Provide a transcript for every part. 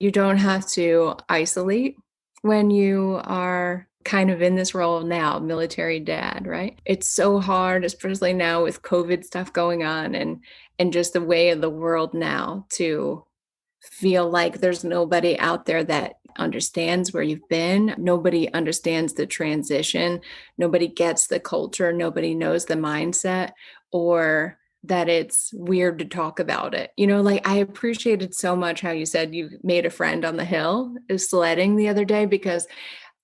You don't have to isolate when you are kind of in this role now, military dad, right? It's so hard, especially now with COVID stuff going on and just the way of the world now to feel like there's nobody out there that understands where you've been. Nobody understands the transition. Nobody gets the culture. Nobody knows the mindset or that it's weird to talk about it. Like I appreciated so much how you said you made a friend on the hill sledding the other day, because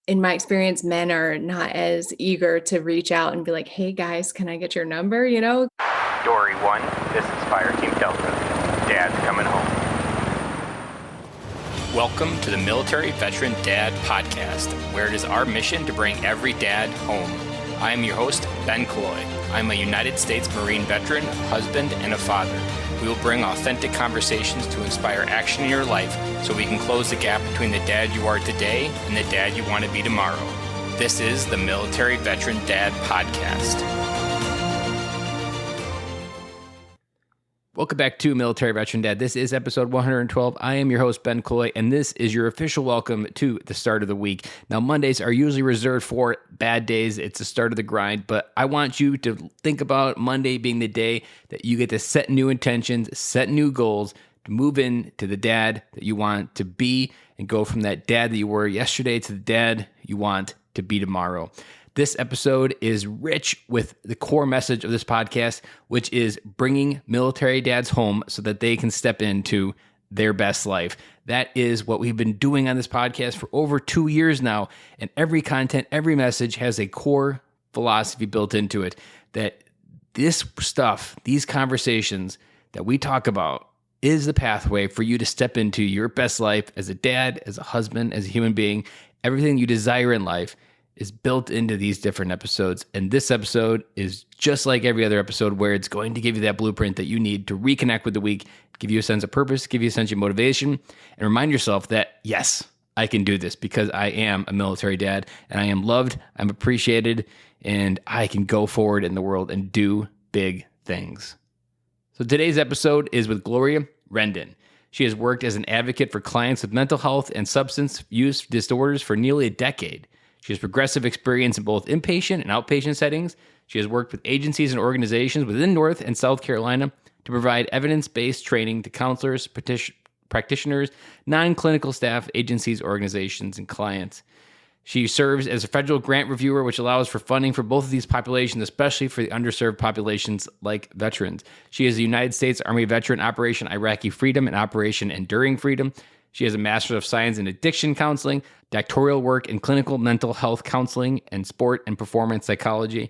in my experience, men are not as eager to reach out and be like, hey guys, can I get your number? Dory 1, this is Fire Team Delta. Dad's coming home. Welcome to the Military Veteran Dad Podcast, where it is our mission to bring every dad home. I am your host, Ben Killoy. I'm a United States Marine veteran, husband, and a father. We will bring authentic conversations to inspire action in your life so we can close the gap between the dad you are today and the dad you want to be tomorrow. This is the Military Veteran Dad Podcast. Welcome back to Military Veteran Dad. This is episode 112. I am your host, Ben Killoy, and this is your official welcome to the start of the week. Now, Mondays are usually reserved for bad days. It's the start of the grind, but I want you to think about Monday being the day that you get to set new intentions, set new goals, to move in to the dad that you want to be and go from that dad that you were yesterday to the dad you want to be tomorrow. This episode is rich with the core message of this podcast, which is bringing military dads home so that they can step into their best life. That is what we've been doing on this podcast for over 2 years now. And every content, every message has a core philosophy built into it that this stuff, these conversations that we talk about is the pathway for you to step into your best life as a dad, as a husband, as a human being. Everything you desire in life is built into these different episodes. And this episode is just like every other episode where it's going to give you that blueprint that you need to reconnect with the week, give you a sense of purpose, give you a sense of motivation, and remind yourself that, yes, I can do this because I am a military dad and I am loved, I'm appreciated, and I can go forward in the world and do big things. So today's episode is with Gloria Rendon. She has worked as an advocate for clients with mental health and substance use disorders for nearly a decade. She has progressive experience in both inpatient and outpatient settings. She has worked with agencies and organizations within North and South Carolina to provide evidence-based training to counselors, practitioners, non-clinical staff, agencies, organizations, and clients. She serves as a federal grant reviewer, which allows for funding for both of these populations, especially for the underserved populations like veterans. She is a United States Army veteran, Operation Iraqi Freedom and Operation Enduring Freedom. She has a Master of Science in Addiction Counseling, doctoral work in clinical mental health counseling, and sport and performance psychology.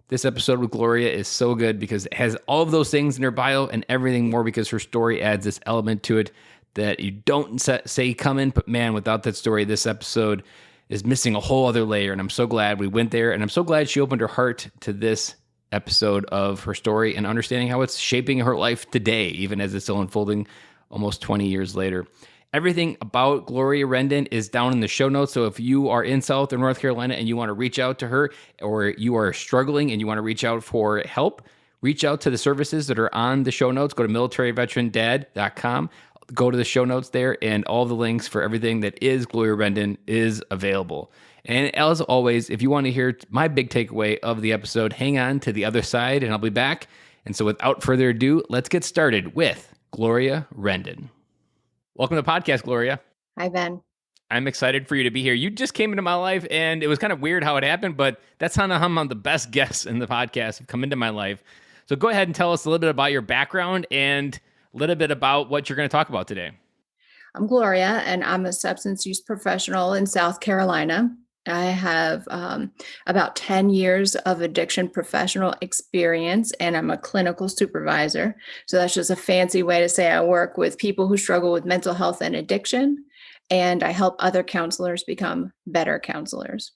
This episode with Gloria is so good because it has all of those things in her bio and everything more because her story adds this element to it that you don't say coming, but man, without that story, this episode is missing a whole other layer. And I'm so glad we went there. And I'm so glad she opened her heart to this episode of her story and understanding how it's shaping her life today, even as it's still unfolding almost 20 years later. Everything about Gloria Rendon is down in the show notes. So if you are in South or North Carolina and you want to reach out to her, or you are struggling and you want to reach out for help, reach out to the services that are on the show notes. Go to militaryveterandad.com. Go to the show notes there, and all the links for everything that is Gloria Rendon is available. And as always, if you want to hear my big takeaway of the episode, hang on to the other side and I'll be back. And so without further ado, let's get started with Gloria Rendon. Welcome to the podcast, Gloria. Hi, Ben. I'm excited for you to be here. You just came into my life, and it was kind of weird how it happened, but that's how I'm the best guests in the podcast have come into my life. So go ahead and tell us a little bit about your background and a little bit about what you're going to talk about today. I'm Gloria, and I'm a substance use professional in South Carolina. I have about 10 years of addiction professional experience, and I'm a clinical supervisor. So that's just a fancy way to say I work with people who struggle with mental health and addiction, and I help other counselors become better counselors.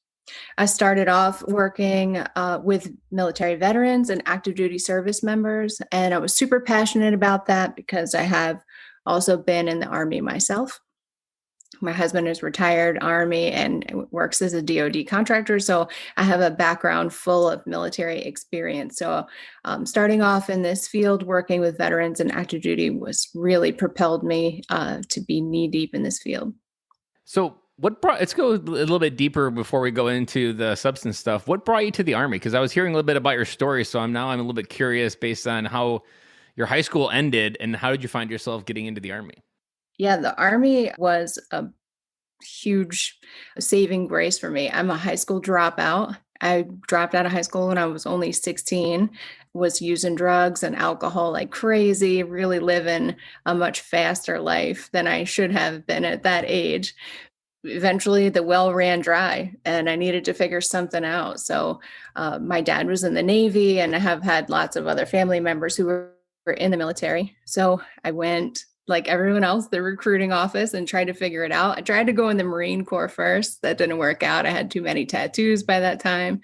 I started off working with military veterans and active duty service members, and I was super passionate about that because I have also been in the Army myself. My husband is retired Army and works as a DoD contractor. So I have a background full of military experience. So starting off in this field, working with veterans and active duty was really propelled me to be knee deep in this field. So let's go a little bit deeper before we go into the substance stuff. What brought you to the Army? Because I was hearing a little bit about your story. So I'm a little bit curious based on how your high school ended and how did you find yourself getting into the Army? Yeah, the Army was a huge saving grace for me. I'm a high school dropout. I dropped out of high school when I was only 16, was using drugs and alcohol like crazy, really living a much faster life than I should have been at that age. Eventually, the well ran dry and I needed to figure something out. So, my dad was in the Navy, and I have had lots of other family members who were in the military. So, I went like everyone else, the recruiting office, and tried to figure it out. I tried to go in the Marine Corps first. That didn't work out. I had too many tattoos by that time.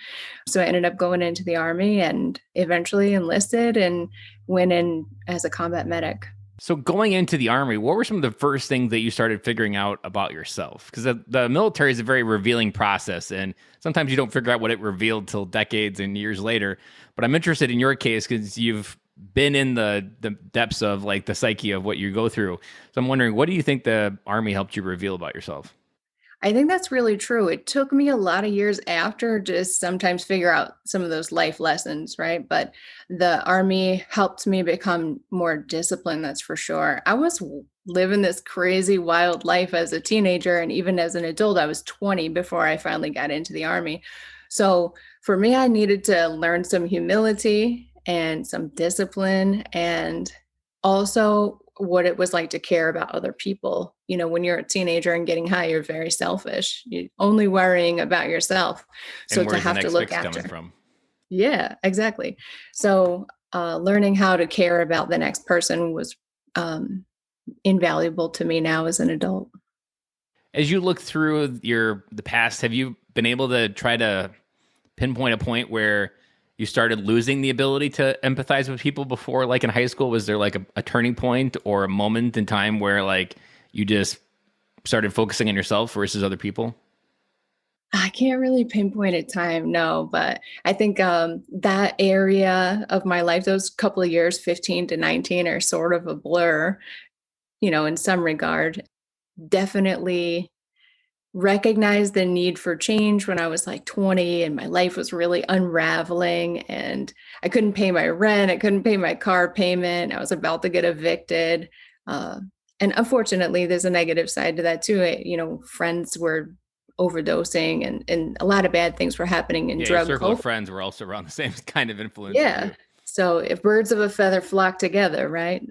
So I ended up going into the Army and eventually enlisted and went in as a combat medic. So going into the Army, what were some of the first things that you started figuring out about yourself? Because the military is a very revealing process, and sometimes you don't figure out what it revealed till decades and years later. But I'm interested in your case because you've been in the depths of like the psyche of what you go through. So I'm wondering, what do you think the Army helped you reveal about yourself? I think that's really true. It took me a lot of years after to sometimes figure out some of those life lessons, right? But the Army helped me become more disciplined, that's for sure. I was living this crazy, wild life as a teenager. And even as an adult, I was 20 before I finally got into the Army. So for me, I needed to learn some humility and some discipline and also what it was like to care about other people. You know, when you're a teenager and getting high, you're very selfish. You're only worrying about yourself. So And to where's the have to next look fix coming after. from? Yeah, exactly. So learning how to care about the next person was invaluable to me now as an adult. As you look through the past, have you been able to try to pinpoint a point where you started losing the ability to empathize with people before, like in high school? Was there like a turning point or a moment in time where like you just started focusing on yourself versus other people? I can't really pinpoint a time, no, but I think that area of my life, those couple of years, 15 to 19, are sort of a blur, you know, in some regard. Definitely recognized the need for change when I was like 20 and my life was really unraveling and I couldn't pay my rent. I couldn't pay my car payment. I was about to get evicted. Uh, and unfortunately, there's a negative side to that too. You know, friends were overdosing and a lot of bad things were happening in Yeah, your drug circle of culture. friends were also around the same kind of influence as Yeah. you. So if birds of a feather flock together, right?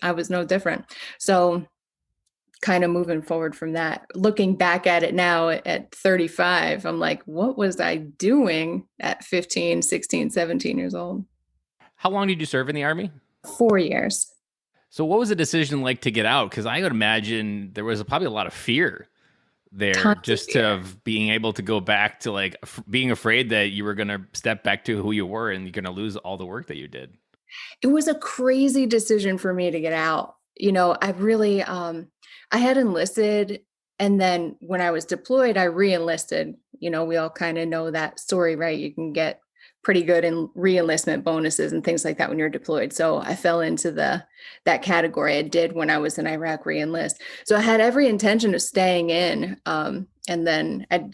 I was no different. So kind of moving forward from that, looking back at it now at 35, I'm like, what was I doing at 15, 16, 17 years old? How long did you serve in the Army? 4 years. So what was the decision like to get out? Because I would imagine there was probably a lot of fear there, Tons of just fear. of being able to go back to like being afraid that you were going to step back to who you were and you're going to lose all the work that you did. It was a crazy decision for me to get out. You know, I really, I had enlisted, and then when I was deployed, I re-enlisted. You know, we all kind of know that story, right? You can get pretty good in re-enlistment bonuses and things like that when you're deployed. So I fell into that category. I did when I was in Iraq re-enlist. So I had every intention of staying in, and then I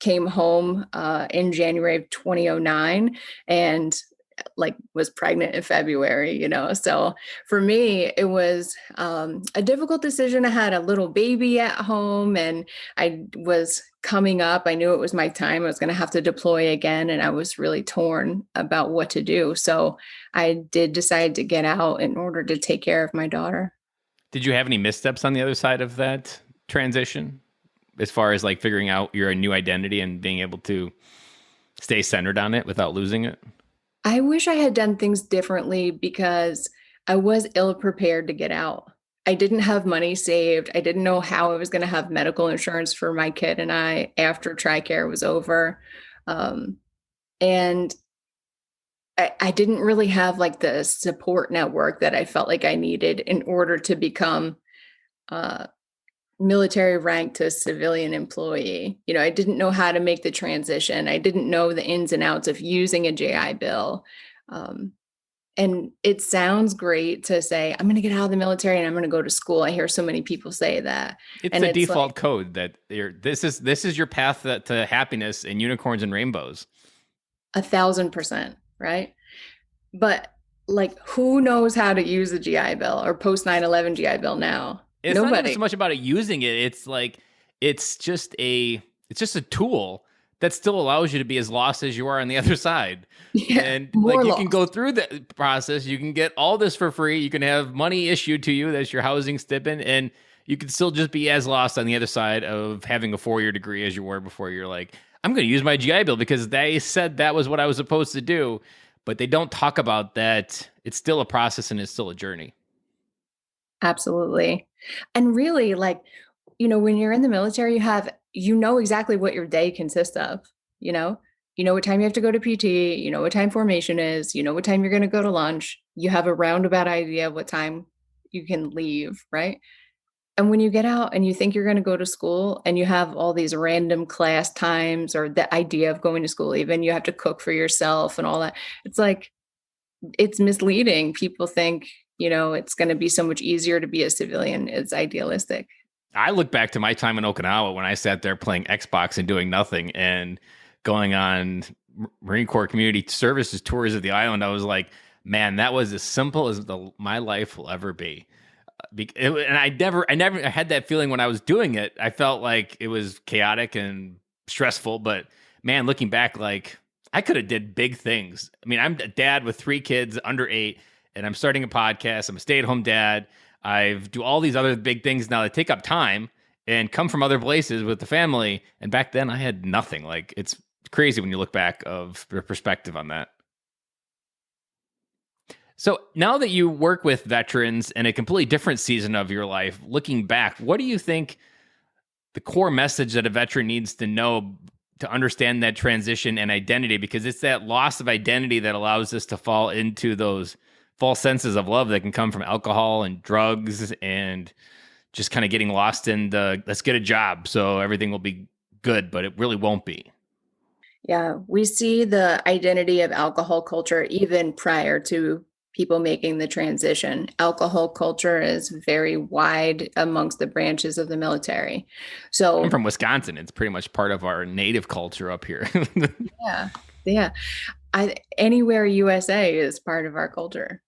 came home in January of 2009, and like was pregnant in February, you know. So for me, it was a difficult decision. I had a little baby at home and I was coming up. I knew it was my time. I was going to have to deploy again. And I was really torn about what to do. So I did decide to get out in order to take care of my daughter. Did you have any missteps on the other side of that transition as far as like figuring out your new identity and being able to stay centered on it without losing it? I wish I had done things differently because I was ill prepared to get out. I didn't have money saved. I didn't know how I was going to have medical insurance for my kid and I after TRICARE was over. Um, and I didn't really have like the support network that I felt like I needed in order to become uh, military rank to civilian employee. I didn't know how to make the transition. I didn't know the ins and outs of using a GI Bill. Um, and it sounds great to say, I'm going to get out of the military and I'm going to go to school. I hear so many people say that. It's And the it's like default code that this is your path to happiness and unicorns and rainbows. 1,000%, right? But like, who knows how to use the GI Bill or post 9/11 GI Bill now? It's not even Nobody. so much about it using it. It's like it's just a tool that still allows you to be as lost as you are on the other side. Yeah, And like more you can lost. go through the process, you can get all this for free, you can have money issued to you that's your housing stipend, and you can still just be as lost on the other side of having a 4-year degree as you were before. You're like, I'm going to use my GI Bill because they said that was what I was supposed to do. But they don't talk about that. It's still a process and it's still a journey. Absolutely. And really, like, when you're in the military, you know exactly what your day consists of, you know? You know what time you have to go to PT, you know what time formation is, you know what time you're going to go to lunch. You have a roundabout idea of what time you can leave, right? And when you get out and you think you're going to go to school and you have all these random class times or the idea of going to school, even you have to cook for yourself and all that. It's like, it's misleading. People think, it's going to be so much easier to be a civilian. It's idealistic. I look back to my time in Okinawa when I sat there playing Xbox and doing nothing and going on Marine Corps community services tours of the island. I was like, man, that was as simple as my life will ever be. And I never had that feeling when I was doing it. I felt like it was chaotic and stressful, but man, looking back, like I could have did big things. I mean, I'm a dad with 3 kids under 8, and I'm starting a podcast. I'm a stay-at-home dad. I do all these other big things now that take up time and come from other places with the family. And back then I had nothing. Like it's crazy when you look back of your perspective on that. So now that you work with veterans in a completely different season of your life, looking back, what do you think the core message that a veteran needs to know to understand that transition and identity? Because it's that loss of identity that allows us to fall into those false senses of love that can come from alcohol and drugs and just kind of getting lost in the let's get a job so everything will be good, but it really won't be. Yeah, we see the identity of alcohol culture even prior to people making the transition. Alcohol culture is very wide amongst the branches of the military. I'm So, from Wisconsin. It's pretty much part of our native culture up here. yeah, yeah. Anywhere USA is part of our culture.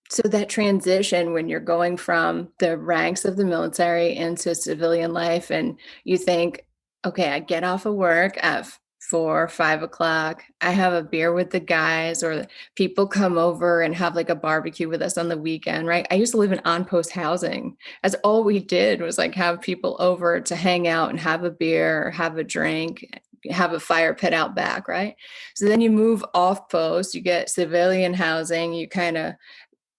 So that transition when you're going from the ranks of the military into civilian life and you think, okay, I get off of work at 4, 5 o'clock. I have a beer with the guys, or people come over and have like a barbecue with us on the weekend, right? I used to live in on-post housing. As all we did was like have people over to hang out and have a beer, have a drink, have a fire pit out back, right? So then you move off post, you get civilian housing, you kind of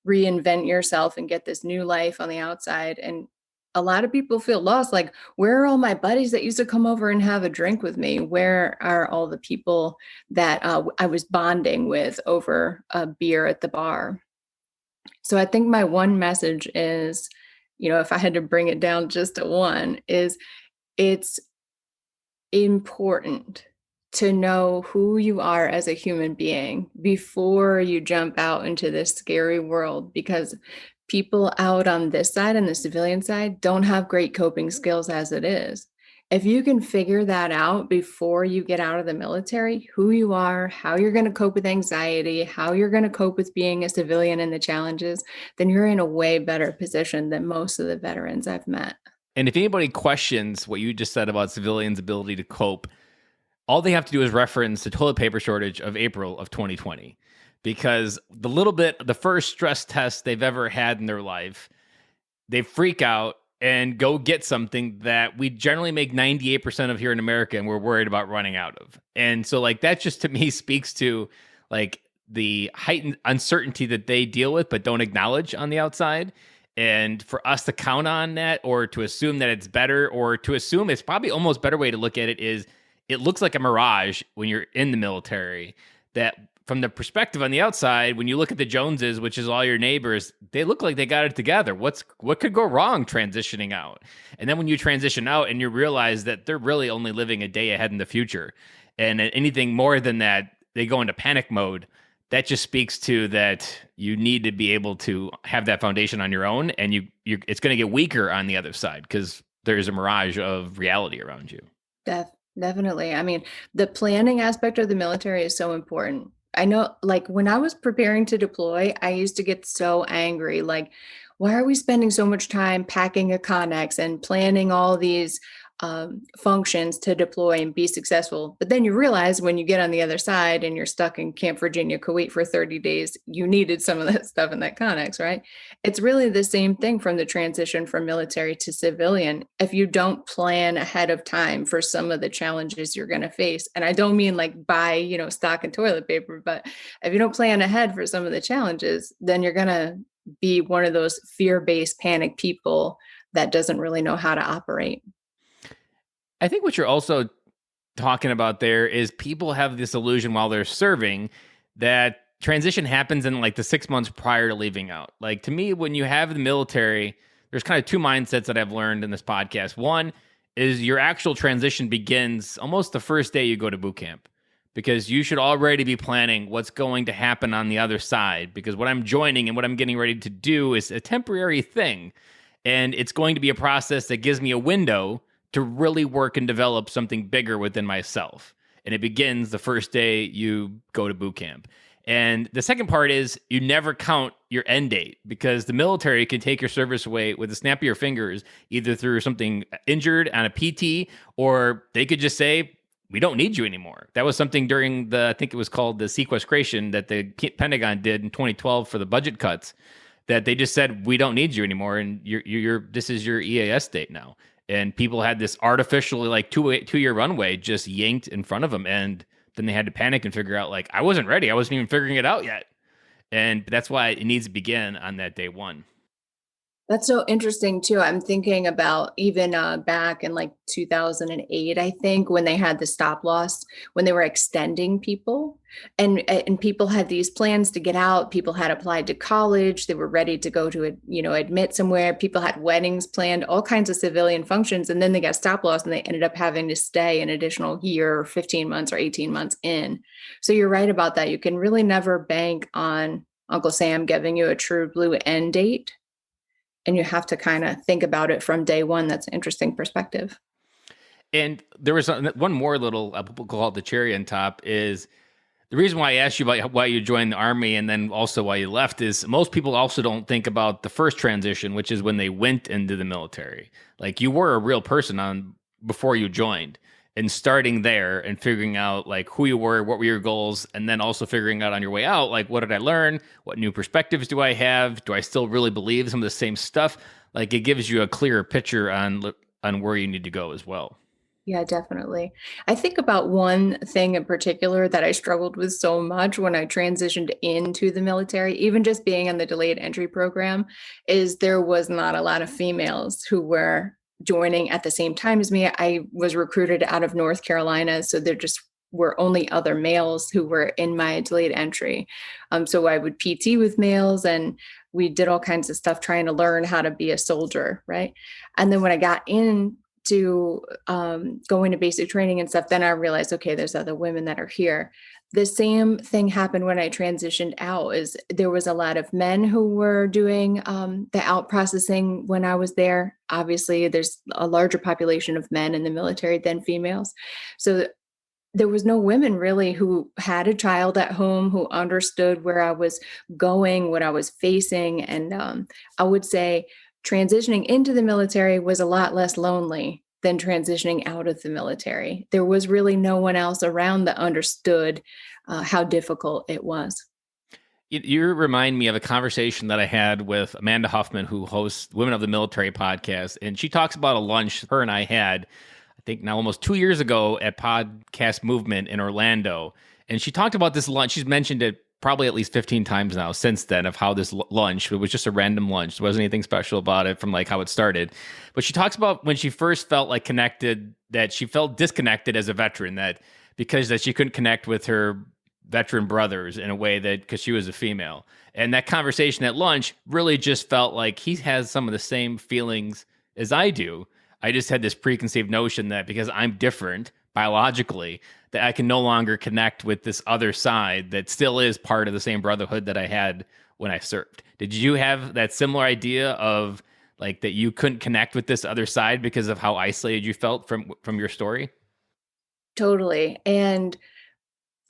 reinvent yourself and get this new life on the outside. And a lot of people feel lost. Like, where are all my buddies that used to come over and have a drink with me? Where are all the people that I was bonding with over a beer at the bar? So I think my one message is, if I had to bring it down just to one, is it's important to know who you are as a human being before you jump out into this scary world, because people out on this side and the civilian side don't have great coping skills as it is. If you can figure that out before you get out of the military, who you are, how you're going to cope with anxiety, how you're going to cope with being a civilian and the challenges, then you're in a way better position than most of the veterans I've met. And if anybody questions what you just said about civilians' ability to cope, all they have to do is reference the toilet paper shortage of April of 2020, because the first stress test they've ever had in their life, they freak out and go get something that we generally make 98% of here in America and we're worried about running out of. And so like that just to me speaks to like the heightened uncertainty that they deal with but don't acknowledge on the outside. And for us to count on that or to assume that it's better, or to assume it's probably almost better way to look at it is it looks like a mirage when you're in the military, that from the perspective on the outside, when you look at the Joneses, which is all your neighbors, they look like they got it together. What could go wrong transitioning out? And then when you transition out and you realize that they're really only living a day ahead in the future, and anything more than that, they go into panic mode. That just speaks to that you need to be able to have that foundation on your own, and it's going to get weaker on the other side because there's a mirage of reality around you. Definitely. I mean, the planning aspect of the military is so important. I know, like, when I was preparing to deploy, I used to get so angry. Like, why are we spending so much time packing a Connex and planning all these functions to deploy and be successful? But then you realize when you get on the other side and you're stuck in Camp Virginia, Kuwait for 30 days, you needed some of that stuff in that Connex, right? It's really the same thing from the transition from military to civilian. If you don't plan ahead of time for some of the challenges you're going to face, and I don't mean like buy, stock and toilet paper, but if you don't plan ahead for some of the challenges, then you're going to be one of those fear-based panic people that doesn't really know how to operate. I think what you're also talking about there is people have this illusion while they're serving that transition happens in like the 6 months prior to leaving out. Like, to me, when you have the military, there's kind of two mindsets that I've learned in this podcast. One is your actual transition begins almost the first day you go to boot camp, because you should already be planning what's going to happen on the other side, because what I'm joining and what I'm getting ready to do is a temporary thing. And it's going to be a process that gives me a window to really work and develop something bigger within myself. And it begins the first day you go to boot camp. And the second part is you never count your end date, because the military can take your service away with a snap of your fingers, either through something injured on a PT, or they could just say, we don't need you anymore. That was something during I think it was called the sequestration that the Pentagon did in 2012 for the budget cuts, that they just said, we don't need you anymore. And this is your EAS date now. And people had this artificially like two-year runway just yanked in front of them. And then they had to panic and figure out, like, I wasn't ready. I wasn't even figuring it out yet. And that's why it needs to begin on that day one. That's so interesting too. I'm thinking about even back in like 2008, I think, when they had the stop loss, when they were extending people, and people had these plans to get out. People had applied to college. They were ready to go to admit somewhere. People had weddings planned, all kinds of civilian functions, and then they got stop loss, and they ended up having to stay an additional year, or 15 months, or 18 months in. So you're right about that. You can really never bank on Uncle Sam giving you a true blue end date. And you have to kind of think about it from day one. That's an interesting perspective. And there was one more little, people call it the cherry on top, is the reason why I asked you about why you joined the Army and then also why you left is most people also don't think about the first transition, which is when they went into the military. Like, you were a real person before you joined, and starting there and figuring out like who you were, what were your goals, and then also figuring out on your way out, like, what did I learn? What new perspectives do I have? Do I still really believe some of the same stuff? Like, it gives you a clearer picture on where you need to go as well. Yeah, definitely. I think about one thing in particular that I struggled with so much when I transitioned into the military, even just being in the delayed entry program, is there was not a lot of females who were joining at the same time as me. I was recruited out of North Carolina, so there just were only other males who were in my delayed entry. So I would PT with males, and we did all kinds of stuff trying to learn how to be a soldier, right? And then when I got into going to basic training and stuff, then I realized, okay, there's other women that are here. The same thing happened when I transitioned out. Is there was a lot of men who were doing the out processing when I was there. Obviously, there's a larger population of men in the military than females. So there was no women really who had a child at home, who understood where I was going, what I was facing. And I would say transitioning into the military was a lot less lonely than transitioning out of the military. There was really no one else around that understood how difficult it was. You remind me of a conversation that I had with Amanda Huffman, who hosts Women of the Military podcast. And she talks about a lunch her and I had, I think now almost 2 years ago, at Podcast Movement in Orlando. And she talked about this lunch. She's mentioned it probably at least 15 times now since then, of how this lunch, it was just a random lunch. There wasn't anything special about it from like how it started. But she talks about when she first felt like connected, that she felt disconnected as a veteran, that because that she couldn't connect with her veteran brothers in a way that because she was a female. And that conversation at lunch really just felt like he has some of the same feelings as I do. I just had this preconceived notion that because I'm different biologically, that I can no longer connect with this other side that still is part of the same brotherhood that I had when I served. Did you have that similar idea of like that you couldn't connect with this other side because of how isolated you felt from your story? Totally. And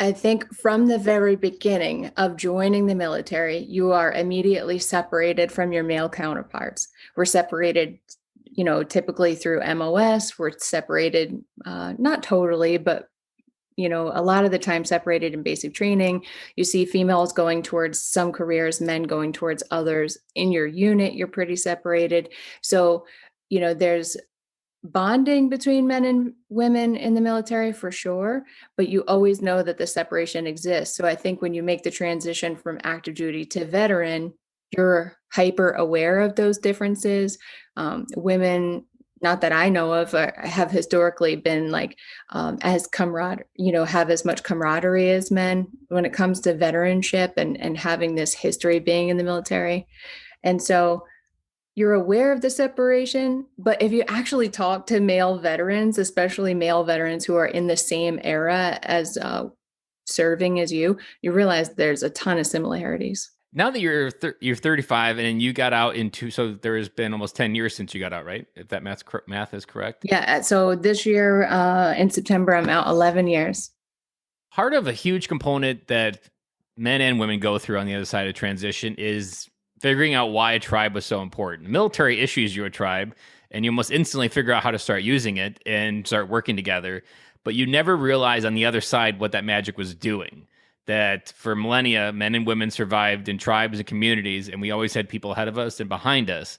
I think from the very beginning of joining the military, you are immediately separated from your male counterparts. We're separated, typically through MOS. We're separated, not totally, but a lot of the time separated in basic training. You see females going towards some careers, men going towards others. In your unit, you're pretty separated. So, there's bonding between men and women in the military for sure, but you always know that the separation exists. So I think when you make the transition from active duty to veteran, you're hyper aware of those differences. Women, not that I know of, have historically been like as have as much camaraderie as men when it comes to veteranship and having this history being in the military. And so you're aware of the separation, but if you actually talk to male veterans, especially male veterans who are in the same era as serving as you realize there's a ton of similarities. Now that you're 35 and you got out so there has been almost 10 years since you got out, right? If that math is correct. Yeah. So this year in September, I'm out 11 years. Part of a huge component that men and women go through on the other side of transition is figuring out why a tribe was so important. The military issues you a tribe, and you must instantly figure out how to start using it and start working together. But you never realize on the other side what that magic was doing. That for millennia, men and women survived in tribes and communities, and we always had people ahead of us and behind us.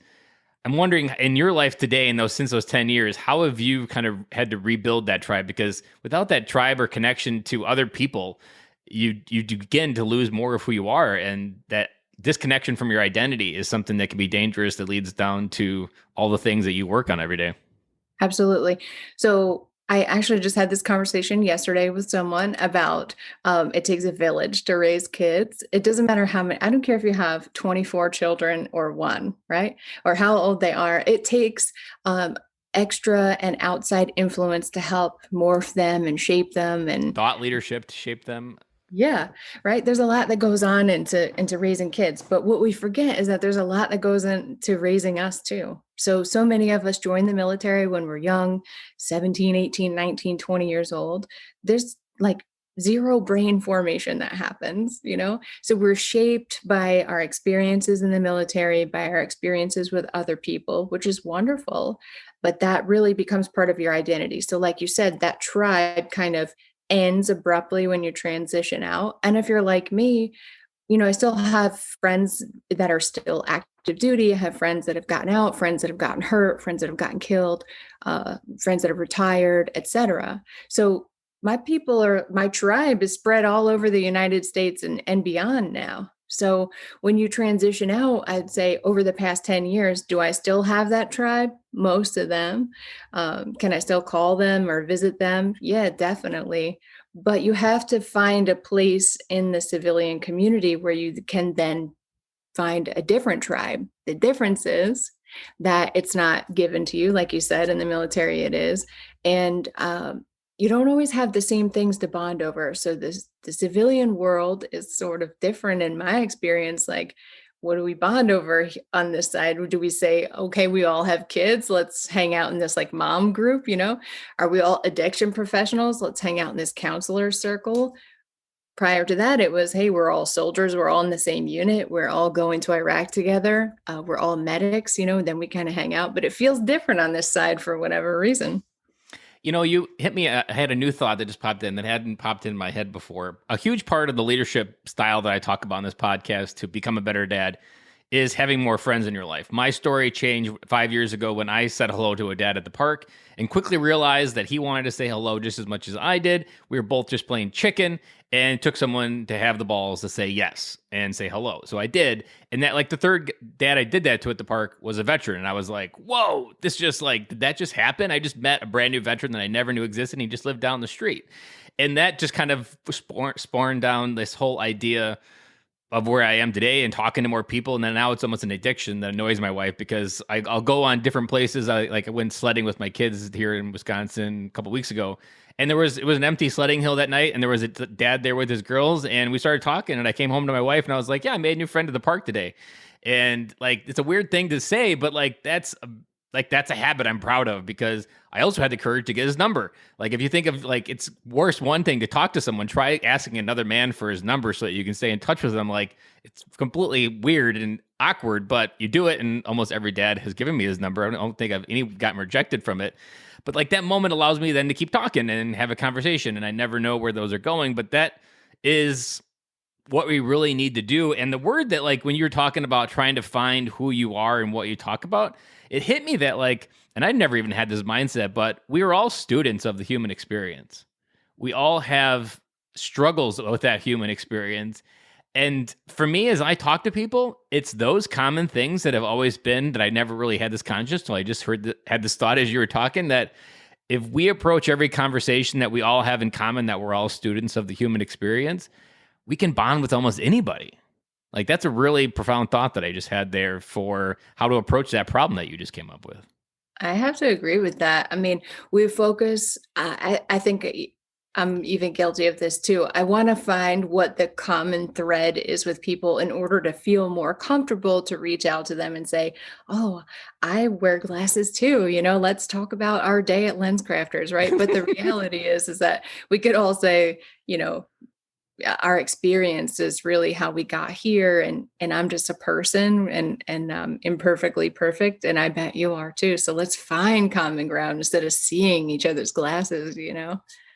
I'm wondering, in your life today, since those 10 years, how have you kind of had to rebuild that tribe? Because without that tribe or connection to other people, you begin to lose more of who you are, and that disconnection from your identity is something that can be dangerous, that leads down to all the things that you work on every day. Absolutely. So I actually just had this conversation yesterday with someone about it takes a village to raise kids. It doesn't matter how many, I don't care if you have 24 children or one, right? Or how old they are. It takes extra and outside influence to help morph them and shape them and thought leadership to shape them. Yeah, right. There's a lot that goes on into raising kids, but what we forget is that there's a lot that goes into raising us too. So many of us join the military when we're young, 17, 18, 19, 20 years old. There's like zero brain formation that happens, So we're shaped by our experiences in the military, by our experiences with other people, which is wonderful, but that really becomes part of your identity. So like you said, that tribe kind of ends abruptly when you transition out. And if you're like me, I still have friends that are still active duty. I have friends that have gotten out, friends that have gotten hurt, friends that have gotten killed, friends that have retired, etc. So my tribe is spread all over the United States and beyond now. So when you transition out, I'd say over the past 10 years, do I still have that tribe? Most of them. Can I still call them or visit them? Yeah, definitely. But you have to find a place in the civilian community where you can then find a different tribe. The difference is that it's not given to you, like you said, in the military it is. And you don't always have the same things to bond over. So the civilian world is sort of different in my experience. Like, what do we bond over on this side? Do we say, okay, we all have kids, let's hang out in this like mom group, Are we all addiction professionals? Let's hang out in this counselor circle. Prior to that, it was, hey, we're all soldiers. We're all in the same unit. We're all going to Iraq together. We're all medics, then we kind of hang out. But it feels different on this side for whatever reason. You hit me. I had a new thought that just popped in that hadn't popped in my head before. A huge part of the leadership style that I talk about on this podcast to become a better dad is having more friends in your life. My story changed 5 years ago when I said hello to a dad at the park and quickly realized that he wanted to say hello just as much as I did. We were both just playing chicken, and it took someone to have the balls to say yes and say hello. So I did. And that, like, the third dad I did that to at the park was a veteran. And I was like, whoa, did that just happen? I just met a brand new veteran that I never knew existed, and he just lived down the street. And that just kind of spawned down this whole idea of where I am today and talking to more people. And then now it's almost an addiction that annoys my wife because I'll go on different places. I went sledding with my kids here in Wisconsin a couple weeks ago. And it was an empty sledding hill that night. And there was a dad there with his girls. And we started talking. And I came home to my wife and I was like, yeah, I made a new friend at the park today. And like, it's a weird thing to say, but that's a habit I'm proud of because I also had the courage to get his number. Like if you think of like it's worse one thing to talk to someone, try asking another man for his number so that you can stay in touch with them. Like it's completely weird and awkward, but you do it, and almost every dad has given me his number. I don't think I've gotten rejected from it. But like that moment allows me then to keep talking and have a conversation, and I never know where those are going. But that is what we really need to do. And the word that like when you're talking about trying to find who you are and what you talk about, it hit me that like, and I'd never even had this mindset, but we are all students of the human experience. We all have struggles with that human experience. And for me, as I talk to people, it's those common things that have always been that I never really had this conscious till I just had this thought as you were talking that if we approach every conversation that we all have in common, that we're all students of the human experience, we can bond with almost anybody. Like that's a really profound thought that I just had there for how to approach that problem that you just came up with. I have to agree with that. I mean, we focus, I think I'm even guilty of this too. I want to find what the common thread is with people in order to feel more comfortable to reach out to them and say, oh, I wear glasses too. Let's talk about our day at LensCrafters, right? But the reality is that we could all say, our experience is really how we got here, and I'm just a person and imperfectly perfect, and I bet you are too. So let's find common ground instead of seeing each other's glasses.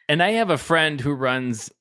And I have a friend who runs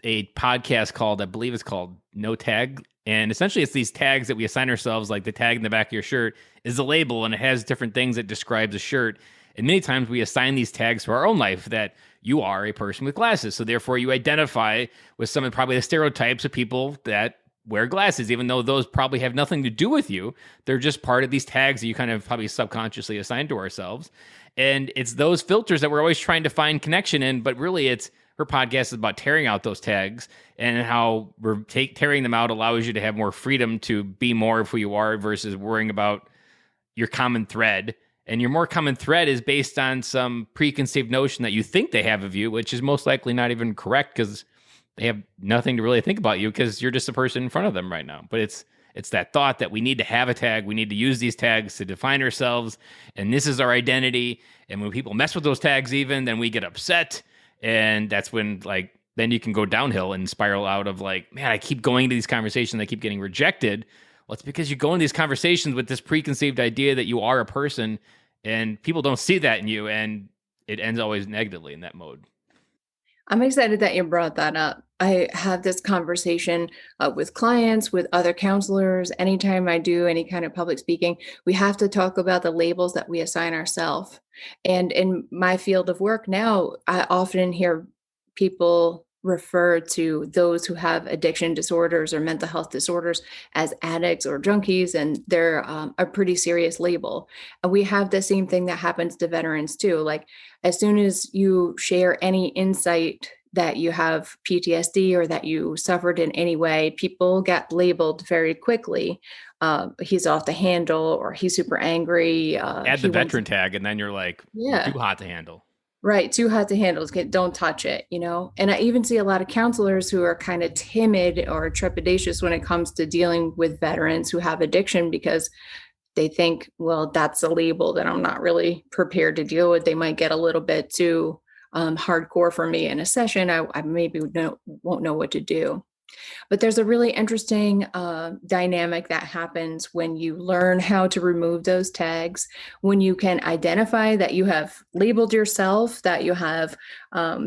a podcast called, I believe it's called No Tag. And essentially it's these tags that we assign ourselves, like the tag in the back of your shirt is a label and it has different things that describe the shirt. And many times we assign these tags to our own life that you are a person with glasses. So therefore you identify with some of probably the stereotypes of people that wear glasses, even though those probably have nothing to do with you. They're just part of these tags that you kind of probably subconsciously assign to ourselves. And it's those filters that we're always trying to find connection in, but really her podcast is about tearing out those tags and how tearing them out allows you to have more freedom to be more of who you are versus worrying about your common thread. And your more common thread is based on some preconceived notion that you think they have of you, which is most likely not even correct because they have nothing to really think about you because you're just a person in front of them right now. But it's that thought that we need to have a tag. We need to use these tags to define ourselves. And this is our identity. And when people mess with those tags even, then we get upset. And that's when then you can go downhill and spiral out of like, man, I keep going to these conversations. I keep getting rejected. Well, it's because you go into these conversations with this preconceived idea that you are a person and people don't see that in you. And it ends always negatively in that mode. I'm excited that you brought that up. I have this conversation with clients, with other counselors. Anytime I do any kind of public speaking, we have to talk about the labels that we assign ourselves. And in my field of work now, I often hear people refer to those who have addiction disorders or mental health disorders as addicts or junkies, and they're a pretty serious label. And we have the same thing that happens to veterans too. Like as soon as you share any insight that you have PTSD or that you suffered in any way, people get labeled very quickly. He's off the handle, or he's super angry. Add the veteran tag, and then you're like, yeah, too hot to handle. Right. Too hot to handle. Don't touch it, And I even see a lot of counselors who are kind of timid or trepidatious when it comes to dealing with veterans who have addiction because they think, well, that's a label that I'm not really prepared to deal with. They might get a little bit too hardcore for me in a session. I maybe won't know what to do. But there's a really interesting dynamic that happens when you learn how to remove those tags, when you can identify that you have labeled yourself, that you have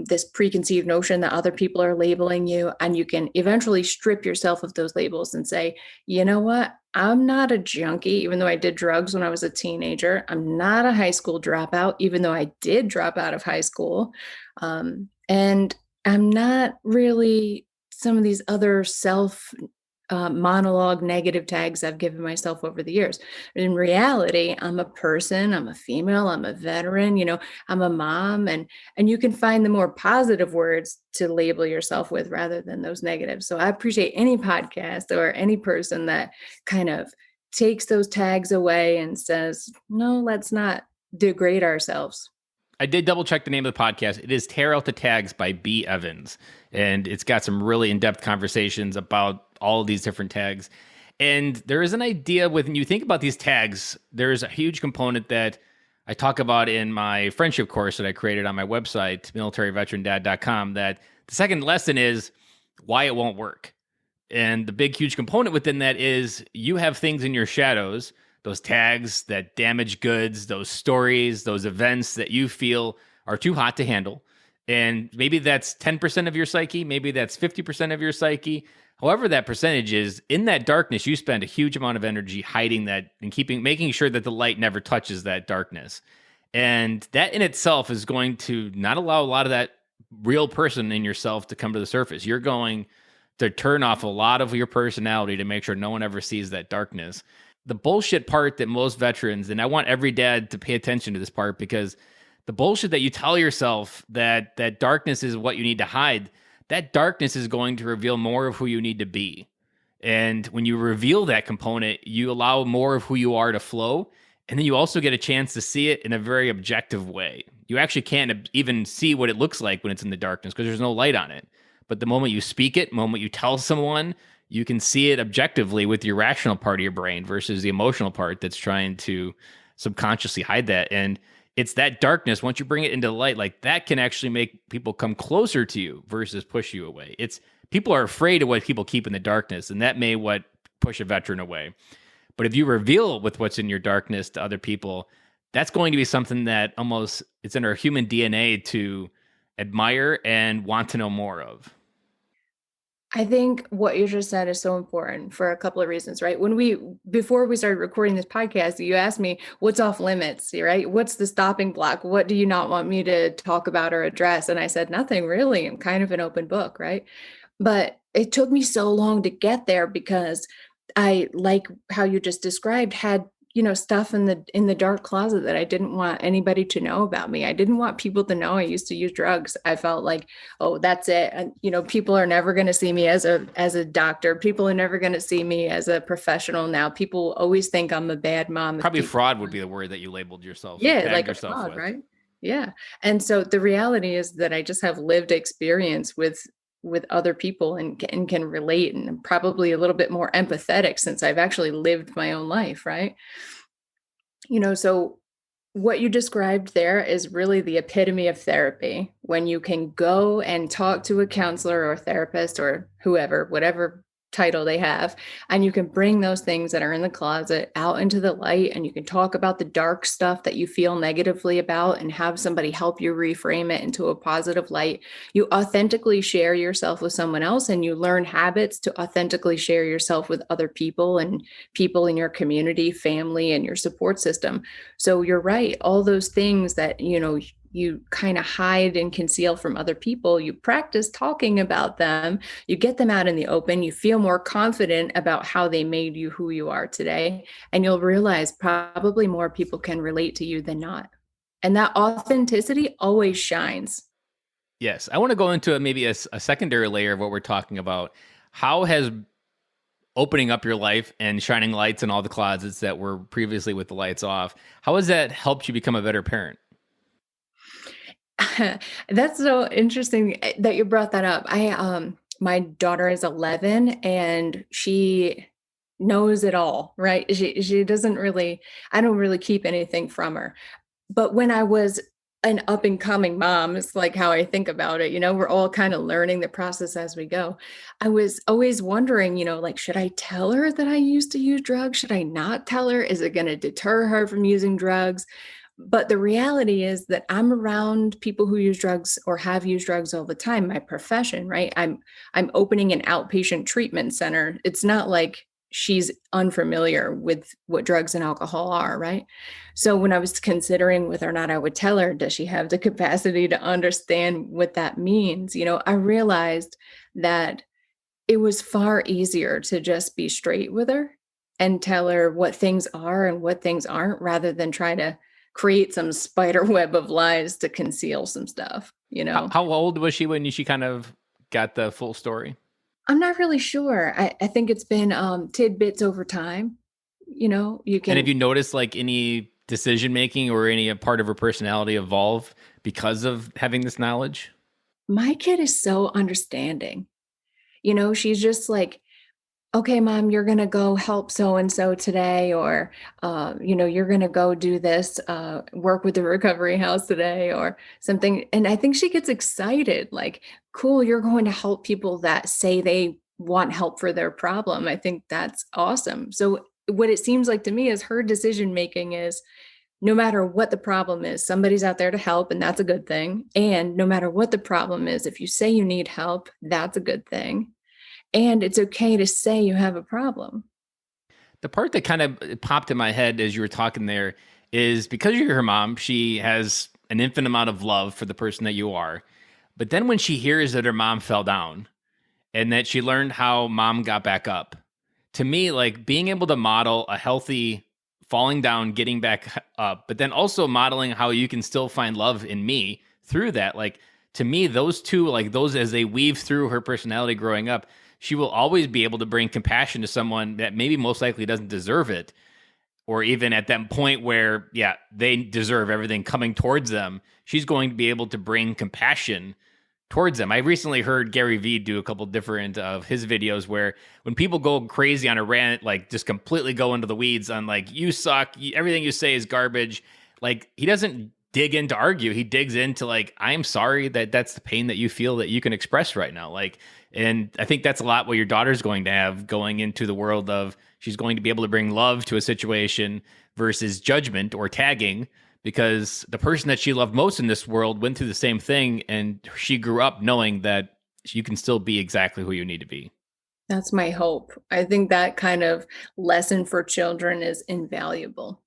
this preconceived notion that other people are labeling you, and you can eventually strip yourself of those labels and say, you know what? I'm not a junkie, even though I did drugs when I was a teenager. I'm not a high school dropout, even though I did drop out of high school. And I'm not really some of these other self monologue negative tags I've given myself over the years. In reality, I'm a person, I'm a female, I'm a veteran, I'm a mom, and you can find the more positive words to label yourself with rather than those negatives. So I appreciate any podcast or any person that kind of takes those tags away and says, no, let's not degrade ourselves. I did double check the name of the podcast. It is Tear Out the Tags by B. Evans. And it's got some really in-depth conversations about all of these different tags. And there is an idea when you think about these tags, there's a huge component that I talk about in my friendship course that I created on my website, militaryveterandad.com, that the second lesson is why it won't work. And the big, huge component within that is you have things in your shadows, those tags, that damaged goods, those stories, those events that you feel are too hot to handle. And maybe that's 10% of your psyche, maybe that's 50% of your psyche. However, that percentage is, in that darkness, you spend a huge amount of energy hiding that and making sure that the light never touches that darkness. And that in itself is going to not allow a lot of that real person in yourself to come to the surface. You're going to turn off a lot of your personality to make sure no one ever sees that darkness. The bullshit part that most veterans, and I want every dad to pay attention to this part, because the bullshit that you tell yourself that darkness is what you need to hide, that darkness is going to reveal more of who you need to be. And when you reveal that component, you allow more of who you are to flow. And then you also get a chance to see it in a very objective way. You actually can't even see what it looks like when it's in the darkness because there's no light on it. But the moment you speak it, moment you tell someone, you can see it objectively with your rational part of your brain versus the emotional part that's trying to subconsciously hide that. And it's that darkness, once you bring it into the light, like that can actually make people come closer to you versus push you away. It's people are afraid of what people keep in the darkness, and that may what push a veteran away. But if you reveal with what's in your darkness to other people, that's going to be something that almost it's in our human DNA to admire and want to know more of. I think what you just said is so important for a couple of reasons, right? Before we started recording this podcast, you asked me what's off limits, right? What's the stopping block? What do you not want me to talk about or address? And I said, nothing really. I'm kind of an open book, right? But it took me so long to get there because I, like how you just described, had stuff in the dark closet that I didn't want anybody to know about me. I didn't want people to know I used to use drugs. I felt like, oh, that's it. And people are never going to see me as a doctor. People are never going to see me as a professional now. People always think I'm a bad mom. Probably fraud would be the word that you labeled yourself. Yeah, like a fraud, right? Yeah. And so the reality is that I just have lived experience with other people and can relate, and I'm probably a little bit more empathetic since I've actually lived my own life, right? So what you described there is really the epitome of therapy, when you can go and talk to a counselor or therapist or whoever, whatever title they have, and you can bring those things that are in the closet out into the light, and you can talk about the dark stuff that you feel negatively about and have somebody help you reframe it into a positive light. You authentically share yourself with someone else, and you learn habits to authentically share yourself with other people and people in your community, family, and your support system. So you're right, all those things that you kind of hide and conceal from other people, you practice talking about them, you get them out in the open, you feel more confident about how they made you who you are today, and you'll realize probably more people can relate to you than not. And that authenticity always shines. Yes. I want to go into maybe a secondary layer of what we're talking about. How has opening up your life and shining lights in all the closets that were previously with the lights off, how has that helped you become a better parent? That's so interesting that you brought that up. My daughter is 11 and she knows it all, right? She doesn't really, I don't really keep anything from her. But when I was an up and coming mom, it's like how I think about it. We're all kind of learning the process as we go. I was always wondering, like, should I tell her that I used to use drugs? Should I not tell her? Is it going to deter her from using drugs? But the reality is that I'm around people who use drugs or have used drugs all the time. My profession, right? I'm opening an outpatient treatment center. It's not like she's unfamiliar with what drugs and alcohol are, right? So when I was considering whether or not I would tell her, does she have the capacity to understand what that means? I realized that it was far easier to just be straight with her and tell her what things are and what things aren't, rather than try to create some spider web of lies to conceal some stuff, you know? How old was she when she kind of got the full story? I'm not really sure. I think it's been tidbits over time. You know, you And have can, you noticed like any decision making or any part of her personality evolve because of having this knowledge? my kid is so understanding. You know, she's just like, okay, mom, you're going to go help so and so today, or, you know, you're going to go do this, work with the recovery house today, or something. And I think she gets excited, like, cool, you're going to help people that say they want help for their problem. I think that's awesome. So, what it seems like to me is her decision making is no matter what the problem is, somebody's out there to help, and that's a good thing. And no matter what the problem is, if you say you need help, that's a good thing. And it's okay to say you have a problem. The part that kind of popped in my head as you were talking there is because you're her mom, she has an infinite amount of love for the person that you are. But then when she hears that her mom fell down and that she learned how mom got back up, to me, like being able to model a healthy falling down, getting back up, but then also modeling how you can still find love in me through that. Like to me, those two, like those as they weave through her personality growing up, she will always be able to bring compassion to someone that maybe most likely doesn't deserve it. Or even at that point where, yeah, they deserve everything coming towards them, she's going to be able to bring compassion towards them. I recently heard Gary Vee do a couple different of his videos where when people go crazy on a rant, like just completely go into the weeds on like, you suck, everything you say is garbage. Like he doesn't dig in to argue. He digs into like, I'm sorry that that's the pain that you feel that you can express right now. Like, and I think that's a lot what your daughter's going to have going into the world of she's going to be able to bring love to a situation versus judgment or tagging, because the person that she loved most in this world went through the same thing, and she grew up knowing that you can still be exactly who you need to be. That's my hope. I think that kind of lesson for children is invaluable.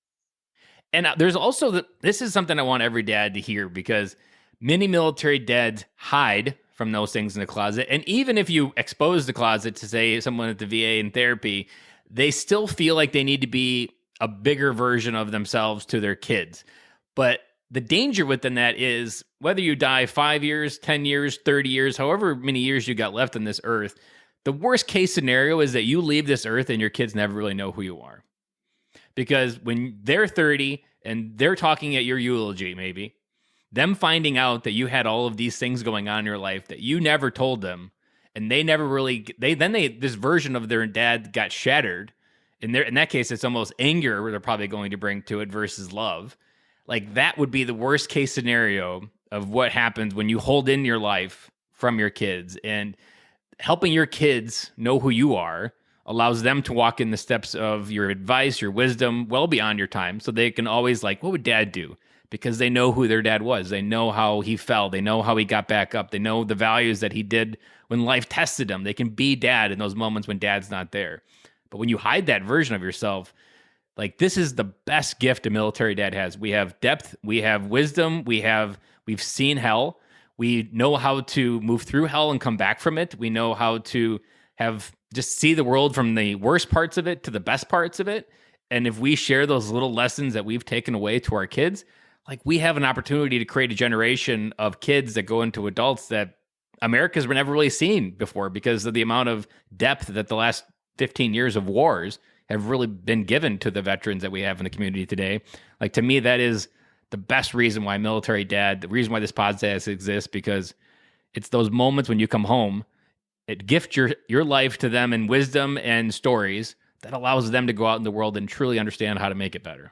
And there's also this is something I want every dad to hear, because many military dads hide from those things in the closet. And even if you expose the closet to, say, someone at the VA in therapy, they still feel like they need to be a bigger version of themselves to their kids. But the danger within that is whether you die 5 years, 10 years, 30 years, however many years you got left on this earth, the worst case scenario is that you leave this earth and your kids never really know who you are. Because when they're 30 and they're talking at your eulogy, maybe, them finding out that you had all of these things going on in your life that you never told them, and they never really, this version of their dad got shattered. In that case, it's almost anger where they're probably going to bring to it versus love. Like that would be the worst case scenario of what happens when you hold in your life from your kids. And helping your kids know who you are allows them to walk in the steps of your advice, your wisdom, well beyond your time. So they can always like, what would dad do? Because they know who their dad was. They know how he fell. They know how he got back up. They know the values that he did when life tested him. They can be dad in those moments when dad's not there. But when you hide that version of yourself, like this is the best gift a military dad has. We have depth, we have wisdom, we've seen hell. We know how to move through hell and come back from it. We know how to have just see the world from the worst parts of it to the best parts of it. And if we share those little lessons that we've taken away to our kids, like we have an opportunity to create a generation of kids that go into adults that America's never really seen before, because of the amount of depth that the last 15 years of wars have really been given to the veterans that we have in the community today. Like to me, that is the best reason why military dad, the reason why this podcast exists, because it's those moments when you come home, it gifts your life to them in wisdom and stories that allows them to go out in the world and truly understand how to make it better.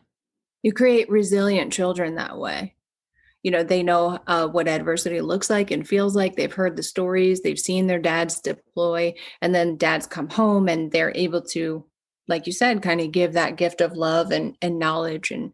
You create resilient children that way. You know, they know what adversity looks like and feels like. They've heard the stories, they've seen their dads deploy, and then dads come home and they're able to, like you said, kind of give that gift of love and knowledge, and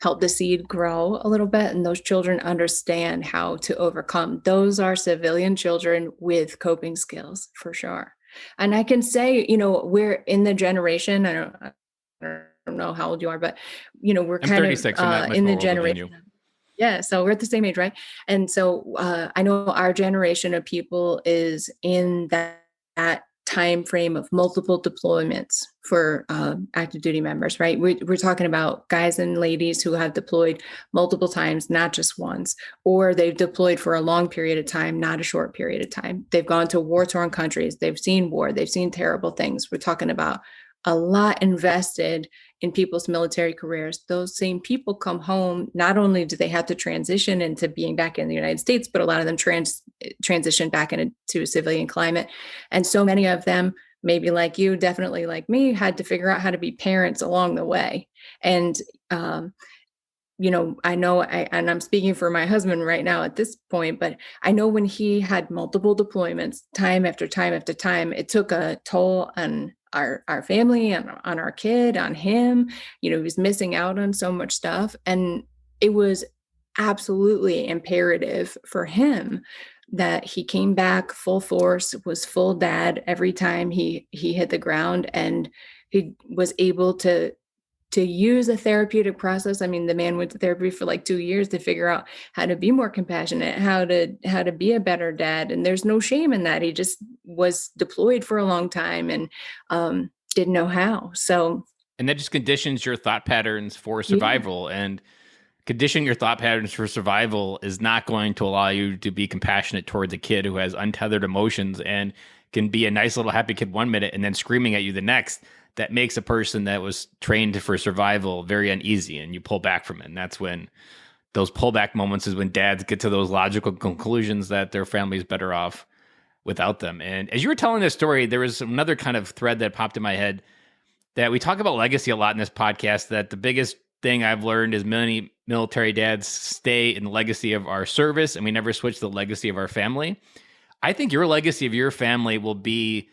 help the seed grow a little bit. And those children understand how to overcome. Those are civilian children with coping skills for sure. And I can say, you know, we're in the generation, I don't know how old you are, but, you know, we're I'm kind 36, of I'm not much in the more older than you. generation. Yeah, so we're at the same age, right? And so I know our generation of people is in that time frame of multiple deployments for active duty members, right? We're talking about guys and ladies who have deployed multiple times, not just once, or they've deployed for a long period of time, not a short period of time. They've gone to war-torn countries. They've seen war. They've seen terrible things. We're talking about a lot invested in people's military careers. Those same people come home. Not only do they have to transition into being back in the United States, but a lot of them transition back into a civilian climate. And so many of them, maybe like you, definitely like me, had to figure out how to be parents along the way. And I know and I'm speaking for my husband right now at this point, but I know when he had multiple deployments, time after time after time, it took a toll on our family and on our kid, on him. He was missing out on so much stuff. And it was absolutely imperative for him that he came back full force, was full dad every time he hit the ground, and he was able to use a therapeutic process. I mean, the man went to therapy for like 2 years to figure out how to be more compassionate, how to be a better dad. And there's no shame in that. He just was deployed for a long time and didn't know how. So, and that just conditions your thought patterns for survival. Yeah. And conditioning your thought patterns for survival is not going to allow you to be compassionate towards a kid who has untethered emotions and can be a nice little happy kid 1 minute and then screaming at you the next. That makes a person that was trained for survival very uneasy, and you pull back from it. And that's when those pullback moments is when dads get to those logical conclusions that their family is better off without them. And as you were telling this story, there was another kind of thread that popped in my head that we talk about legacy a lot in this podcast, that the biggest thing I've learned is many military dads stay in the legacy of our service, and we never switch the legacy of our family. I think your legacy of your family will be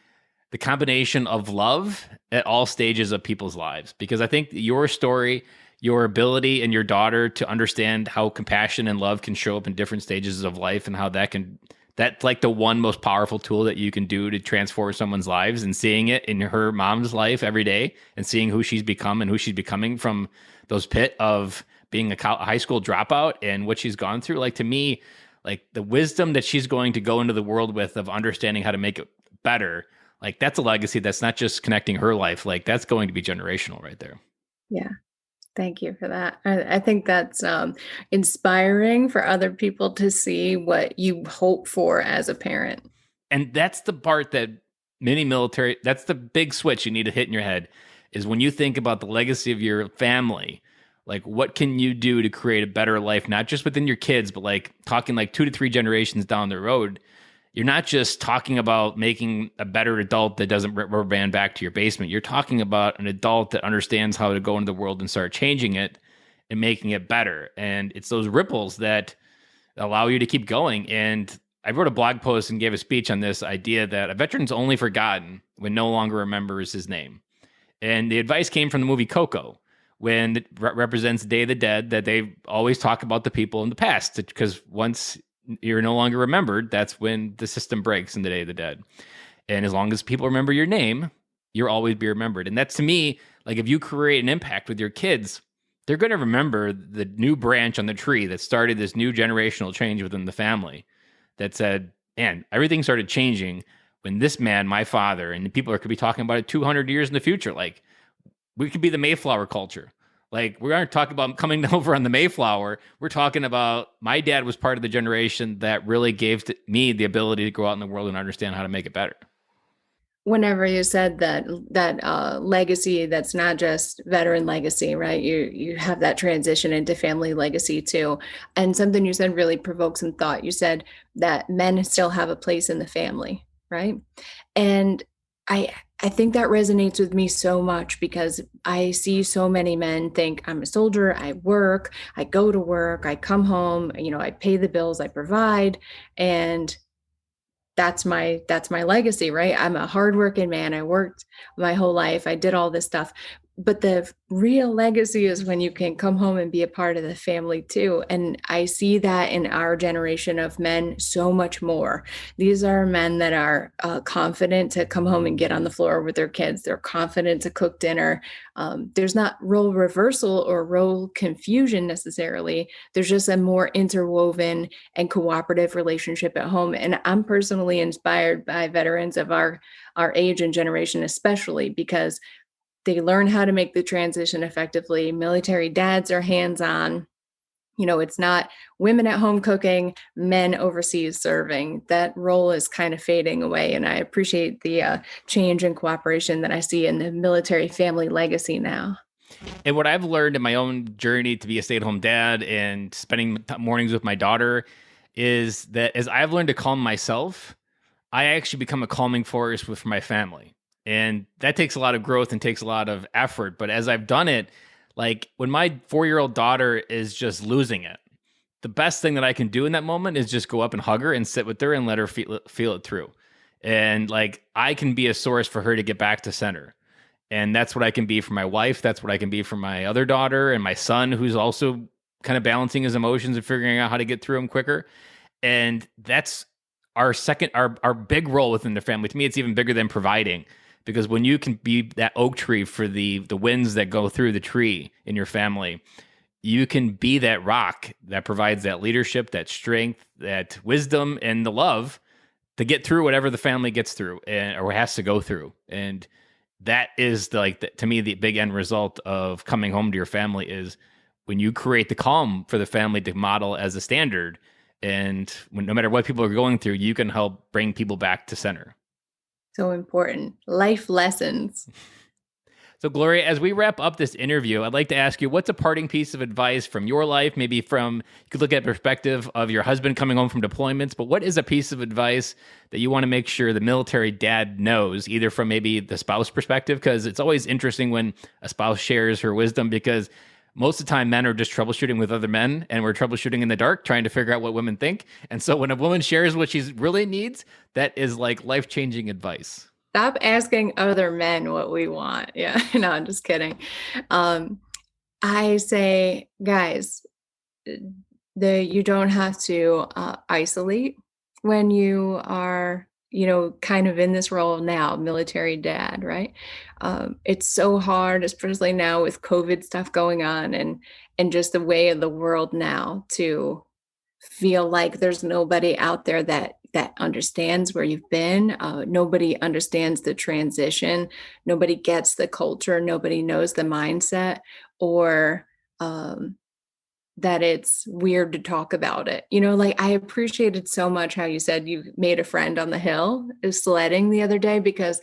the combination of love at all stages of people's lives. Because I think your story, your ability and your daughter to understand how compassion and love can show up in different stages of life, and how that's like the one most powerful tool that you can do to transform someone's lives, and seeing it in her mom's life every day and seeing who she's become and who she's becoming from those pit of being a high school dropout and what she's gone through. Like, to me, like the wisdom that she's going to go into the world with of understanding how to make it better, like that's a legacy that's not just connecting her life. Like that's going to be generational right there. Yeah. Thank you for that. I think that's inspiring for other people to see what you hope for as a parent. And that's the part that that's the big switch you need to hit in your head, is when you think about the legacy of your family, like what can you do to create a better life, not just within your kids, but like talking like 2 to 3 generations down the road. You're not just talking about making a better adult that doesn't rubber band back to your basement. You're talking about an adult that understands how to go into the world and start changing it and making it better. And it's those ripples that allow you to keep going. And I wrote a blog post and gave a speech on this idea that a veteran's only forgotten when no longer remembers his name. And the advice came from the movie Coco, when it represents Day of the Dead, that they always talk about the people in the past, because once you're no longer remembered, that's when the system breaks in the Day of the Dead. And as long as people remember your name, you'll always be remembered. And that's, to me, like if you create an impact with your kids, they're going to remember the new branch on the tree that started this new generational change within the family, that said, man, everything started changing when this man, my father, and people could be talking about it 200 years in the future. Like, we could be the Mayflower culture. Like, we aren't talking about coming over on the Mayflower. We're talking about my dad was part of the generation that really gave me the ability to go out in the world and understand how to make it better. Whenever you said that legacy, that's not just veteran legacy, right? You have that transition into family legacy too. And something you said really provoked some thought. You said that men still have a place in the family, right? And I think that resonates with me so much, because I see so many men think, I'm a soldier, I work, I go to work, I come home, I pay the bills, I provide, and that's my legacy, right? I'm a hardworking man. I worked my whole life. I did all this stuff. but the real legacy is when you can come home and be a part of the family too. And I see that in our generation of men so much more. These are men that are confident to come home and get on the floor with their kids. They're confident to cook dinner. There's not role reversal or role confusion necessarily. There's just a more interwoven and cooperative relationship at home. And I'm personally inspired by veterans of our age and generation, especially because they learn how to make the transition effectively. Military dads are hands-on. It's not women at home cooking, men overseas serving. That role is kind of fading away. And I appreciate the change and cooperation that I see in the military family legacy now. And what I've learned in my own journey to be a stay-at-home dad and spending mornings with my daughter is that as I've learned to calm myself, I actually become a calming force for my family. And that takes a lot of growth and takes a lot of effort. But as I've done it, like when my 4-year-old daughter is just losing it, the best thing that I can do in that moment is just go up and hug her and sit with her and let her feel it through. And like I can be a source for her to get back to center. And that's what I can be for my wife. That's what I can be for my other daughter and my son, who's also kind of balancing his emotions and figuring out how to get through them quicker. And that's our big role within the family. To me, it's even bigger than providing, because when you can be that oak tree for the winds that go through the tree in your family, you can be that rock that provides that leadership, that strength, that wisdom, and the love to get through whatever the family gets through or has to go through. And that is to me, the big end result of coming home to your family is when you create the calm for the family to model as a standard. And no matter what people are going through, you can help bring people back to center. So important. Life lessons. So, Gloria, as we wrap up this interview, I'd like to ask you, what's a parting piece of advice from your life? Maybe you could look at perspective of your husband coming home from deployments, but what is a piece of advice that you want to make sure the military dad knows, either from maybe the spouse perspective? Because it's always interesting when a spouse shares her wisdom, because most of the time men are just troubleshooting with other men, and we're troubleshooting in the dark, trying to figure out what women think. And so when a woman shares what she really needs, that is like life-changing advice. Stop asking other men what we want. Yeah, no, I'm just kidding. I say, guys, you don't have to isolate when you are, kind of in this role now, military dad, right? It's so hard, especially now with COVID stuff going on and just the way of the world now, to feel like there's nobody out there that understands where you've been. Nobody understands the transition. Nobody gets the culture. Nobody knows the mindset, or that it's weird to talk about it. Like I appreciated so much how you said you made a friend on the hill sledding the other day, because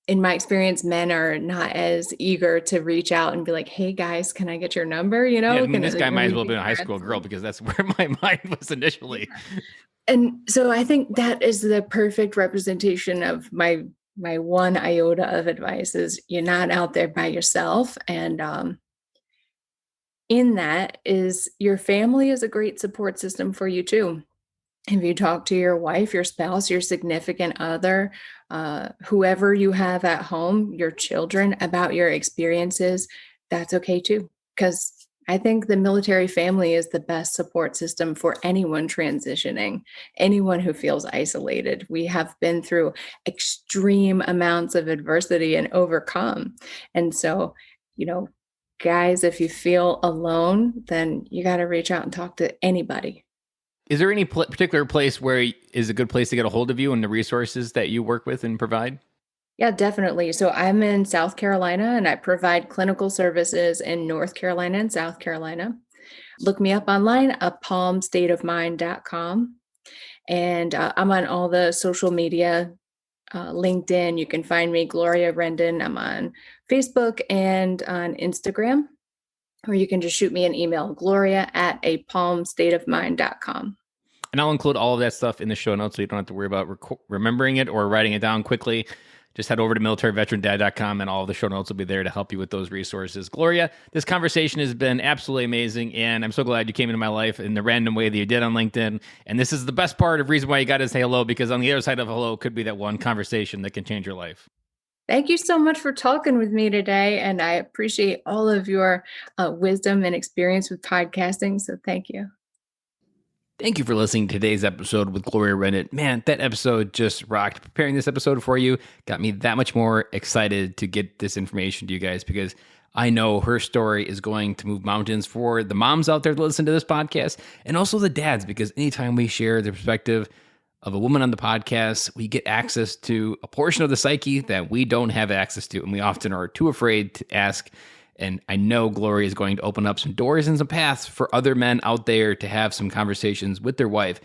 in my experience, men are not as eager to reach out and be like, "Hey guys, can I get your number?" Yeah, I mean, this guy might as well be a high school girl, because that's where my mind was initially. Yeah. And so I think that is the perfect representation of my one iota of advice is you're not out there by yourself. And in that is your family is a great support system for you too. If you talk to your wife, your spouse, your significant other, whoever you have at home, your children, about your experiences, that's okay too. Because I think the military family is the best support system for anyone transitioning, anyone who feels isolated. We have been through extreme amounts of adversity and overcome. And so, guys, if you feel alone, then you got to reach out and talk to anybody. Is there any particular place where is a good place to get a hold of you and the resources that you work with and provide? Yeah, definitely. So I'm in South Carolina and I provide clinical services in North Carolina and South Carolina. Look me up online at palmstateofmind.com. And I'm on all the social media, LinkedIn. You can find me, Gloria Rendon. I'm on Facebook and on Instagram. Or you can just shoot me an email, gloria@apalmstateofmind.com. And I'll include all of that stuff in the show notes so you don't have to worry about remembering it or writing it down quickly. Just head over to militaryveterandad.com and all of the show notes will be there to help you with those resources. Gloria, this conversation has been absolutely amazing, and I'm so glad you came into my life in the random way that you did on LinkedIn. And this is the best part of reason why you got to say hello, because on the other side of hello could be that one conversation that can change your life. Thank you so much for talking with me today. And I appreciate all of your wisdom and experience with podcasting. So thank you. Thank you for listening to today's episode with Gloria Rendon. Man, that episode just rocked. Preparing this episode for you got me that much more excited to get this information to you guys, because I know her story is going to move mountains for the moms out there that listen to this podcast, and also the dads, because anytime we share the perspective of a woman on the podcast, we get access to a portion of the psyche that we don't have access to, and we often are too afraid to ask. And I know Gloria is going to open up some doors and some paths for other men out there to have some conversations with their wife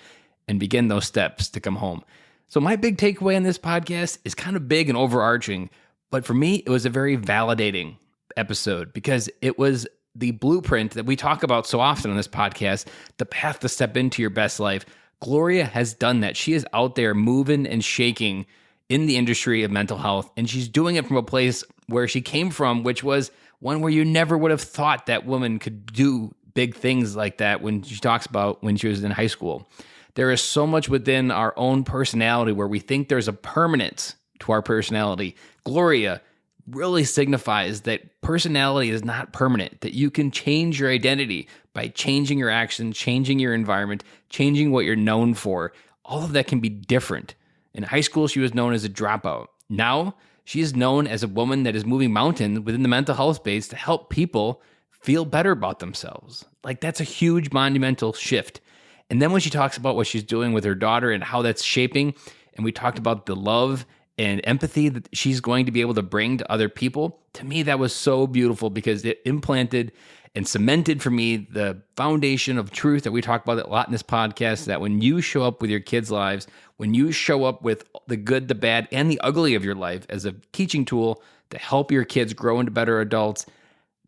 and begin those steps to come home. So my big takeaway on this podcast is kind of big and overarching, but for me, it was a very validating episode, because it was the blueprint that we talk about so often on this podcast, the path to step into your best life. Gloria has done that. She is out there moving and shaking in the industry of mental health, and she's doing it from a place where she came from, which was one where you never would have thought that woman could do big things like that when she talks about when she was in high school. There is so much within our own personality where we think there's a permanence to our personality. Gloria really signifies that personality is not permanent, that you can change your identity by changing your actions, changing your environment, changing what you're known for. All of that can be different. In high school, she was known as a dropout. Now, she is known as a woman that is moving mountains within the mental health space to help people feel better about themselves. Like, that's a huge monumental shift. And then when she talks about what she's doing with her daughter and how that's shaping, and we talked about the love and empathy that she's going to be able to bring to other people, to me, that was so beautiful, because it implanted and cemented for me the foundation of truth that we talk about a lot in this podcast, that when you show up with your kids' lives, when you show up with the good, the bad, and the ugly of your life as a teaching tool to help your kids grow into better adults,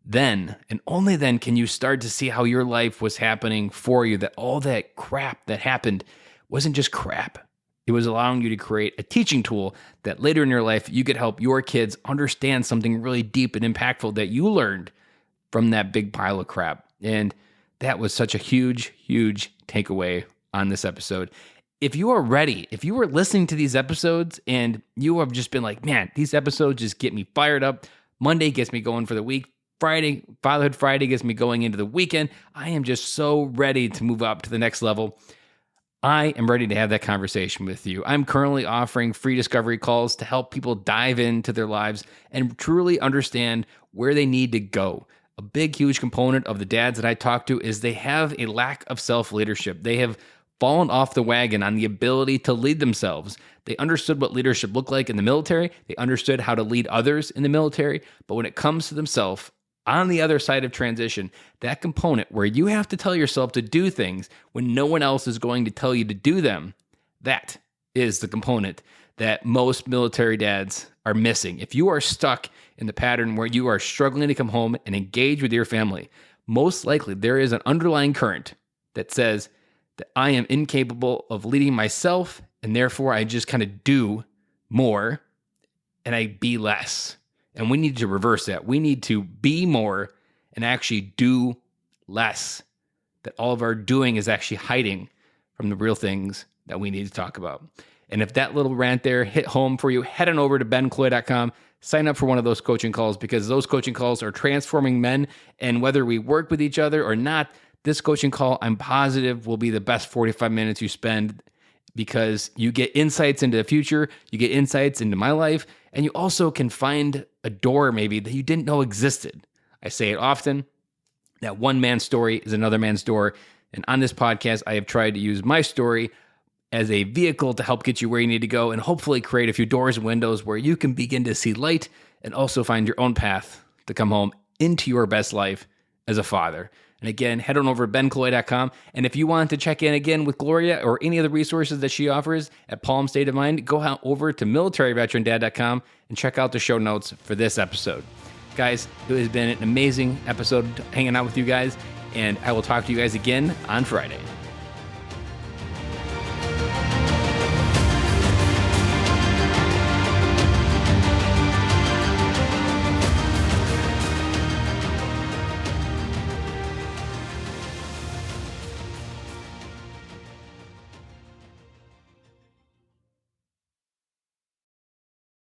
then and only then can you start to see how your life was happening for you, that all that crap that happened wasn't just crap. It was allowing you to create a teaching tool that later in your life, you could help your kids understand something really deep and impactful that you learned from that big pile of crap. And that was such a huge, huge takeaway on this episode. If you are ready, if you are listening to these episodes and you have just been like, man, these episodes just get me fired up. Monday gets me going for the week. Friday, Fatherhood Friday gets me going into the weekend. I am just so ready to move up to the next level. I am ready to have that conversation with you. I'm currently offering free discovery calls to help people dive into their lives and truly understand where they need to go. A big, huge component of the dads that I talk to is they have a lack of self-leadership. They have fallen off the wagon on the ability to lead themselves. They understood what leadership looked like in the military. They understood how to lead others in the military. But when it comes to themselves, on the other side of transition, that component where you have to tell yourself to do things when no one else is going to tell you to do them, that is the component that most military dads are missing. If you are stuck in the pattern where you are struggling to come home and engage with your family, most likely there is an underlying current that says that I am incapable of leading myself, and therefore I just kind of do more and I be less. And we need to reverse that. We need to be more and actually do less. That all of our doing is actually hiding from the real things that we need to talk about. And if that little rant there hit home for you, head on over to bencloy.com. Sign up for one of those coaching calls, because those coaching calls are transforming men. And whether we work with each other or not, this coaching call, I'm positive, will be the best 45 minutes you spend, because you get insights into the future, you get insights into my life, and you also can find a door maybe that you didn't know existed. I say it often, that one man's story is another man's door. And on this podcast, I have tried to use my story as a vehicle to help get you where you need to go, and hopefully create a few doors and windows where you can begin to see light and also find your own path to come home into your best life as a father. And again, head on over to bencloy.com. And if you want to check in again with Gloria or any of the resources that she offers at Palm State of Mind, go over to militaryveterandad.com and check out the show notes for this episode. Guys, it has been an amazing episode hanging out with you guys, and I will talk to you guys again on Friday.